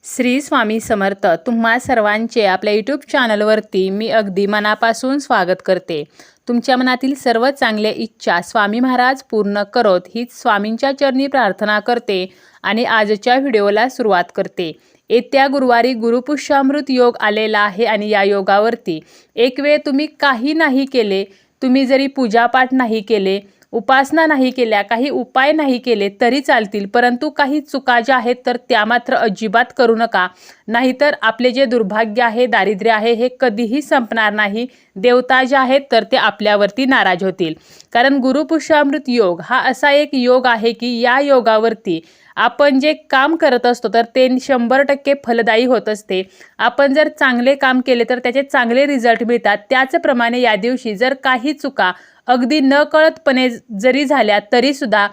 श्री स्वामी समर्थ तुम्हा सर्वांचे आपल्या यूट्यूब चॅनलवरती मी अगदी मनापासून स्वागत करते। तुमच्या मनातील सर्व चांगल्या इच्छा स्वामी महाराज पूर्ण करोत हीच स्वामींच्या चरणी प्रार्थना करते आणि आजच्या व्हिडिओला सुरुवात करते। येत्या गुरुवारी गुरुपुष्यामृत योग आलेला आहे आणि या योगावरती एक वेळ तुम्ही काही नाही केले, तुम्ही जरी पूजापाठ नाही केले, उपासना नाही केल्या, काही उपाय नाही केले तरी चालतील, परंतु काही चुका ज्या आहेत तर त्या मात्र अजिबात करू नका, नाहीतर आपले जे दुर्भाग्य आहे, दारिद्र्य आहे हे कधीही संपणार नाही। देवता जे आहेत तर ते आपल्यावरती नाराज होतील। कारण गुरुपुष्यामृत योग हा असा एक योग आहे की या योगावरती आपण जे काम करत असतो तर ते 100% फलदायी होत असते। आपण जर चांगले काम केले तर त्याचे चांगले रिझल्ट मिळतात। त्याचप्रमाणे या दिवशी जर काही चुका अगदी नकळतपणे जरी झाल्या तरी सुद्धा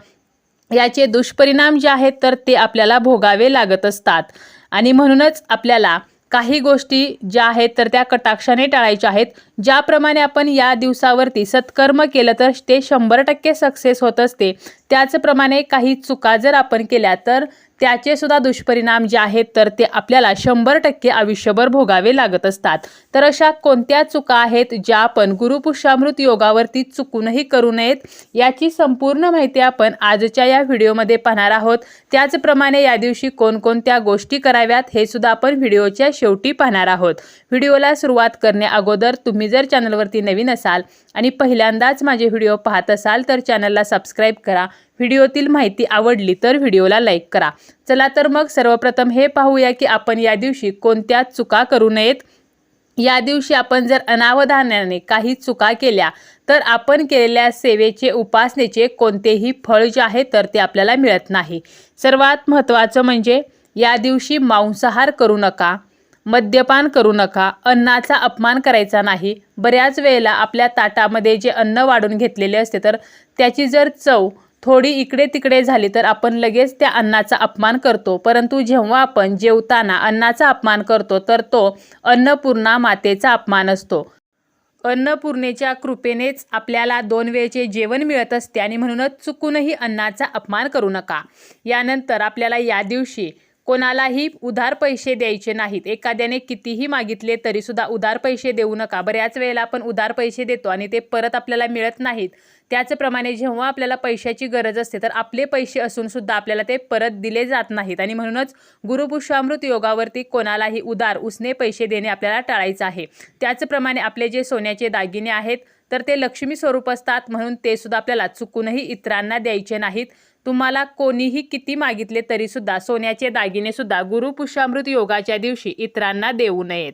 याचे दुष्परिणाम जे आहेत तर ते आपल्याला भोगावे लागत असतात। आणि म्हणूनच आपल्याला काही गोष्टी ज्या आहेत तर त्या कटाक्षाने टाळायच्या आहेत। ज्याप्रमाणे आपण या दिवसावरती सत्कर्म केलं तर ते 100% सक्सेस होत असते, त्याचप्रमाणे काही चुका जर आपण केल्या तर त्याचे सुद्धा दुष्परिणाम जे आहेत तर ते आपल्याला 100% आयुष्यभर भोगावे लागत असतात। तर अशा कोणत्या चुका आहेत ज्या आपण गुरुपुष्यामृत योगावरती चुकूनही करू नयेत याची संपूर्ण माहिती आपण आजच्या या व्हिडिओमध्ये पाहणार आहोत। त्याचप्रमाणे या दिवशी कोणकोणत्या गोष्टी कराव्यात हे सुद्धा आपण व्हिडिओच्या शेवटी पाहणार आहोत। व्हिडिओला सुरुवात करण्या अगोदर तुम्ही जर चॅनलवरती नवीन असाल आणि पहिल्यांदाच माझे व्हिडिओ पाहत असाल तर चॅनलला सबस्क्राइब करा। व्हिडिओतील माहिती आवडली तर व्हिडिओला लाईक करा। चला तर मग सर्वप्रथम हे पाहूया की आपण या दिवशी कोणत्या चुका करू नयेत। या दिवशी आपण जर अनावधानाने काही चुका केल्या तर आपण केलेल्या सेवेचे, उपासनेचे कोणतेही फळ जे आहे तर ते आपल्याला मिळत नाही। सर्वात महत्त्वाचं म्हणजे या दिवशी मांसाहार करू नका, मद्यपान करू नका, अन्नाचा अपमान करायचा नाही। बऱ्याच वेळेला आपल्या ताटामध्ये जे अन्न वाढून घेतलेले असते तर त्याची जर चव थोडी इकडे तिकडे झाली तर आपण लगेच त्या अन्नाचा अपमान करतो, परंतु जेव्हा आपण जेवताना अन्नाचा अपमान करतो तर तो अन्नपूर्णा मातेचा अपमान असतो। अन्नपूर्णेच्या कृपेनेच आपल्याला 2 वेळचे जेवण मिळत असते आणि म्हणूनच चुकूनही अन्नाचा अपमान करू नका। यानंतर आपल्याला या दिवशी कोणालाही उधार पैसे द्यायचे नाहीत। एखाद्याने कितीही मागितले तरी सुद्धा उधार पैसे देऊ नका। बऱ्याच वेळेला आपण उधार पैसे देतो आणि ते परत आपल्याला मिळत नाहीत। त्याचप्रमाणे जेव्हा आपल्याला पैशाची गरज असते तर आपले पैसे असून सुद्धा आपल्याला ते परत दिले जात नाहीत आणि म्हणूनच गुरुपुष्यामृत योगावरती कोणालाही उधार उसने पैसे देणे आपल्याला टाळायचं आहे। त्याचप्रमाणे आपले जे सोन्याचे दागिने आहेत तर ते लक्ष्मी स्वरूप असतात, म्हणून ते सुद्धा आपल्याला चुकूनही इतरांना द्यायचे नाहीत। तुम्हाला कोणीही किती मागितले तरी सुद्धा सोन्याचे दागिने सुद्धा गुरुपुष्यामृत योगाच्या दिवशी इतरांना देऊ नयेत।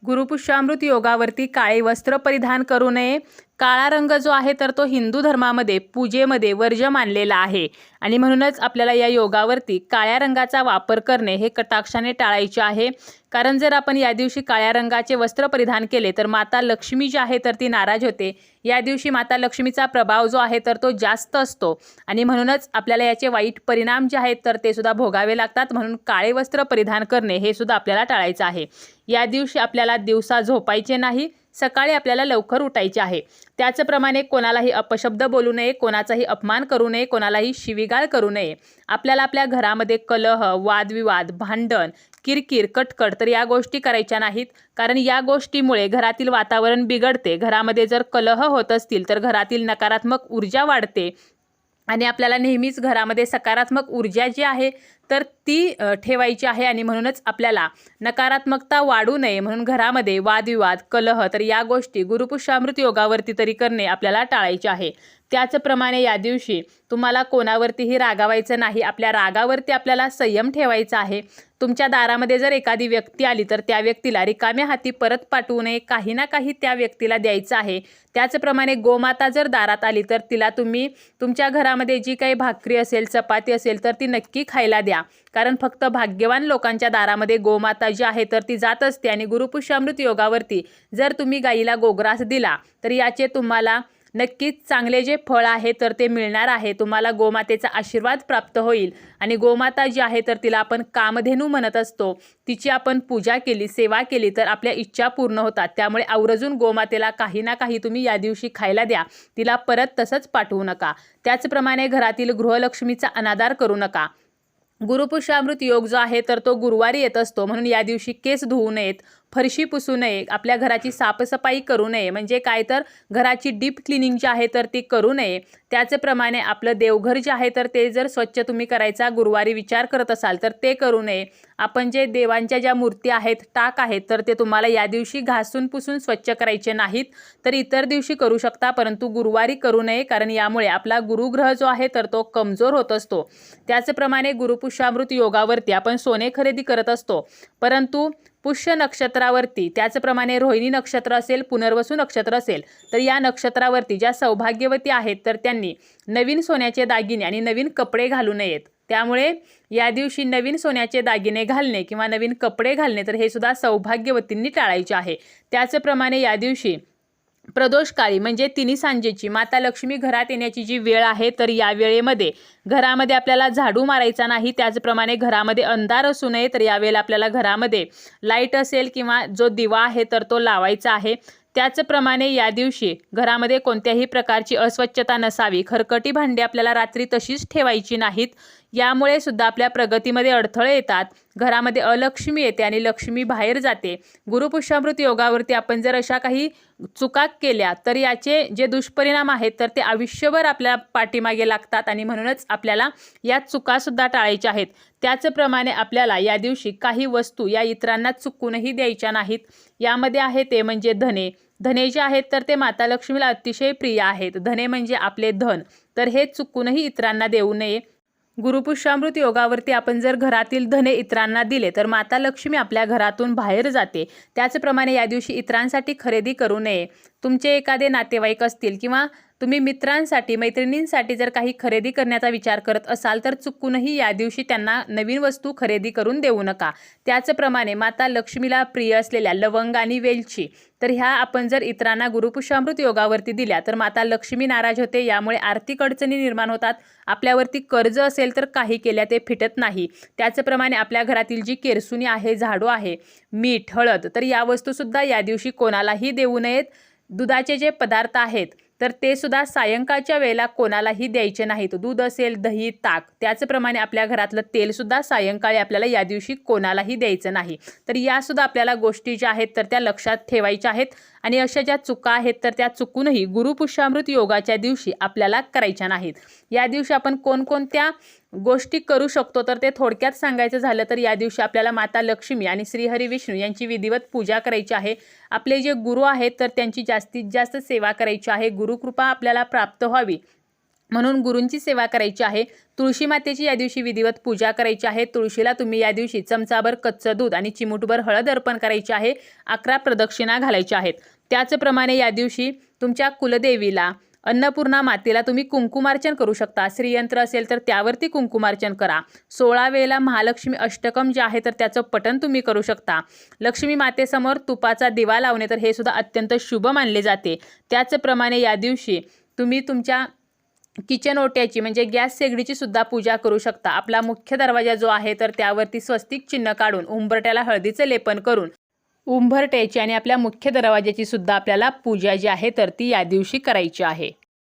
गुरुपुष्यामृत योगावरती काळे वस्त्र परिधान करू नये। काळा रंग जो आहे तर तो हिंदू धर्मामध्ये पूजेमध्ये वर्ज्य मानलेला आहे आणि म्हणूनच आपल्याला या योगावरती काळ्या रंगाचा वापर करणे हे कटाक्षाने टाळायचे आहे। कारण जर आपण या दिवशी काळ्या रंगाचे वस्त्र परिधान केले तर माता लक्ष्मी जी आहे तर ती नाराज होते। या दिवशी माता लक्ष्मीचा प्रभाव जो आहे तर तो जास्त असतो आणि म्हणूनच आपल्याला याचे वाईट परिणाम जे आहेत तर ते सुद्धा भोगावे लागतात। म्हणून काळे वस्त्र परिधान करणे हे सुद्धा आपल्याला टाळायचं आहे। या दिवशी आपल्याला दिवसा झोपायचे नाही, सकाळी आपल्याला लवकर उठायचे आहे। त्याचप्रमाणे कोणालाही अपशब्द बोलू नये, कोणाचाही अपमान करू नये, कोणालाही शिवीगाळ करू नये। आपल्याला आपल्या घरामध्ये कलह, वादविवाद, भांडण, किरकिर, कटकट तर या गोष्टी करायच्या नाहीत। कारण या गोष्टीमुळे घरातील वातावरण बिघडते। घरामध्ये जर कलह होत असतील तर घरातील नकारात्मक ऊर्जा वाढते आणि आपल्याला नेहमीच घरामध्ये सकारात्मक ऊर्जा जी आहे तर ती ठेवायची आहे आणि म्हणूनच आपल्याला नकारात्मकता वाढू नये म्हणून घरामध्ये वादविवाद, कलह तर या गोष्टी गुरुपुष्यामृत योगावरती तरी करणे आपल्याला टाळायचे आहे। त्याचप्रमाणे या दिवशी तुम्हाला कोणावरतीही रागावायचं नाही, आपल्या रागावरती आपल्याला संयम ठेवायचा आहे। तुमच्या दारामध्ये जर एखादी व्यक्ती आली तर त्या व्यक्तीला रिकाम्या हाती परत पाठवू नये, काही ना काही त्या व्यक्तीला द्यायचं आहे। त्याचप्रमाणे गोमाता जर दारात आली तर तिला तुम्ही तुमच्या घरामध्ये जी काही भाकरी असेल, चपाती असेल तर ती नक्की खायला द्या। कारण फक्त भाग्यवान लोकांच्या दारामध्ये गोमाता जी आहे तर ती जात असते आणि गुरुपुष्यामृत योगावरती जर तुम्ही गाईला गोग्रास दिला तर याचे तुम्हाला नक्कीच चांगले जे फळ आहे तर ते मिळणार आहे। तुम्हाला गोमातेचा आशीर्वाद प्राप्त होईल आणि गोमाता जी आहे तर तिला आपण कामधेनू म्हणत असतो। तिची आपण पूजा केली, सेवा केली तर आपल्या इच्छा पूर्ण होतात। त्यामुळे आवर्जून गोमातेला काही ना काही तुम्ही या दिवशी खायला द्या, तिला परत तसंच पाठवू नका। त्याचप्रमाणे घरातील गृहलक्ष्मीचा अनादर करू नका। गुरुपुष्यामृत योग जो आहे तर तो गुरुवारी येत असतो, म्हणून या दिवशी केस धुवू नयेत, फरशी पुसू नये, आपल्या घराची साफसफाई करू नये, म्हणजे काय तर घराची डीप क्लिनिंग जी आहे तर ती करू नये. त्याचप्रमाणे आपलं देवघर जे आहे तर ते जर स्वच्छ तुम्ही करायचा गुरुवारी विचार करत असाल तर ते करू नये. आपण जे देवांच्या ज्या मूर्ती आहेत, टाक आहेत, तर ते तुम्हाला या दिवशी घासून पुसून स्वच्छ करायचे नाहीत, तर इतर दिवशी करू शकता, परंतु गुरुवारी करू नये, कारण यामुळे आपला गुरुग्रह जो आहे तर तो कमजोर होत असतो. त्याचप्रमाणे गुरुपुष्यामृत योगावरती आपण सोने खरेदी करत असतो, परंतु पुष्य नक्षत्रावरती, त्याचप्रमाणे रोहिणी नक्षत्र असेल, पुनर्वसू नक्षत्र असेल, तर या नक्षत्रावरती ज्या सौभाग्यवती आहेत तर त्यांनी नवीन सोन्याचे दागिने आणि नवीन कपडे घालू नयेत. त्यामुळे या दिवशी नवीन सोन्याचे दागिने घालणे किंवा नवीन कपडे घालणे तर हे सुद्धा सौभाग्यवतींनी टाळायचे आहे. त्याचप्रमाणे या दिवशी प्रदोषकाळी म्हणजे तिन्ही सांजेची माता लक्ष्मी घरात येण्याची जी वेळ आहे तर या वेळेमध्ये घरामध्ये आपल्याला झाडू मारायचा नाही. त्याचप्रमाणे घरामध्ये अंधार असू नये, तर यावेळेला आपल्याला घरामध्ये लाईट असेल किंवा जो दिवा आहे तर तो लावायचा आहे. त्याचप्रमाणे या दिवशी घरामध्ये कोणत्याही प्रकारची अस्वच्छता नसावी. खरकटी भांडी आपल्याला रात्री तशीच ठेवायची नाहीत. यामुळे सुद्धा आपल्या प्रगतीमध्ये अडथळे येतात, घरामध्ये अलक्ष्मी येते आणि लक्ष्मी बाहेर जाते. गुरुपुष्यामृत योगावरती आपण जर अशा काही चुका केल्या तर याचे जे दुष्परिणाम आहेत तर ते आयुष्यभर आपल्या पाठीमागे लागतात आणि म्हणूनच आपल्याला या चुकासुद्धा टाळायच्या आहेत. त्याचप्रमाणे आपल्याला या दिवशी काही वस्तू या इतरांना चुकूनही द्यायच्या नाहीत. यामध्ये आहे ते म्हणजे धने. धने जे आहेत तर ते माता लक्ष्मीला अतिशय प्रिय आहेत. धने म्हणजे आपले धन, तर हे चुकूनही इतरांना देऊ नये. गुरुपुष्यामृत योगावरती आपण जर घरातील धने इतरांना दिले तर माता लक्ष्मी आपल्या घरातून बाहेर जाते. त्याचप्रमाणे या दिवशी इतरांसाठी खरेदी करू नये. तुमचे एखादे नातेवाईक असतील किंवा तुम्ही मित्रांसाठी, मैत्रिणींसाठी जर काही खरेदी करण्याचा विचार करत असाल तर चुकूनही या दिवशी त्यांना नवीन वस्तू खरेदी करून देऊ नका. त्याचप्रमाणे माता लक्ष्मीला प्रिय असलेल्या लवंग आणि वेलची तर ह्या आपण जर इतरांना गुरुपुष्यामृत योगावरती दिल्या तर माता लक्ष्मी नाराज होते. यामुळे आर्थिक अडचणी निर्माण होतात. आपल्यावरती कर्ज असेल तर काही केल्या ते फिटत नाही. त्याचप्रमाणे आपल्या घरातील जी केरसुणी आहे, झाडू आहे, मीठ, हळद, तर या वस्तूसुद्धा या दिवशी कोणालाही देऊ नयेत. दुधाचे जे पदार्थ आहेत तर ते सुद्धा सायंकाळच्या वेळेला कोणालाही द्यायचे नाहीत. दूध असेल, दही, ताक, त्याचप्रमाणे आपल्या घरातलं तेलसुद्धा सायंकाळी आपल्याला या दिवशी कोणालाही द्यायचं नाही. तर यासुद्धा आपल्याला गोष्टी ज्या आहेत तर त्या लक्षात ठेवायच्या आहेत आणि अशा ज्या चुका आहेत तर त्या चुकूनही गुरुपुष्यामृत योगाच्या दिवशी आपल्याला करायच्या नाहीत. या दिवशी आपण कोणकोणत्या गोष्टी करू शकतो तर ते थोडक्यात सांगायचं झालं तर या दिवशी आपल्याला माता लक्ष्मी आणि श्रीहरी विष्णू यांची विधिवत पूजा करायची आहे. आपले जे गुरु आहेत तर त्यांची जास्तीत जास्त सेवा करायची आहे. गुरुकृपा आपल्याला प्राप्त व्हावी म्हणून गुरूंची सेवा करायची आहे. तुळशी मातेची या दिवशी विधिवत पूजा करायची आहे. तुळशीला तुम्ही या दिवशी चमचाभर कच्चं दूध आणि चिमूटभर हळद अर्पण करायची आहे. 11 प्रदक्षिणा घालायच्या आहेत. त्याचप्रमाणे या दिवशी तुमच्या कुलदेवीला, अन्नपूर्णा मातेला तुम्ही कुंकुमार्चन करू शकता. श्रीयंत्र असेल तर त्यावरती कुंकुमार्चन करा. 16 वेळेला महालक्ष्मी अष्टकम जे आहे तर त्याचं पठण तुम्ही करू शकता. लक्ष्मी मातेसमोर तुपाचा दिवा लावणे तर हे सुद्धा अत्यंत शुभ मानले जाते. त्याचप्रमाणे या दिवशी तुम्ही तुमच्या किचन ओट्याची म्हणजे गॅस शेगडीची सुद्धा पूजा करू शकता. आपला मुख्य दरवाजा जो आहे तर त्यावरती स्वस्तिक चिन्ह काढून उंबरट्याला हळदीचे लेपन करून उंबरट्याची आणि आपल्या मुख्य दरवाजाची सुद्धा आपल्याला पूजा जी आहे तर ती या दिवशी करायची आहे.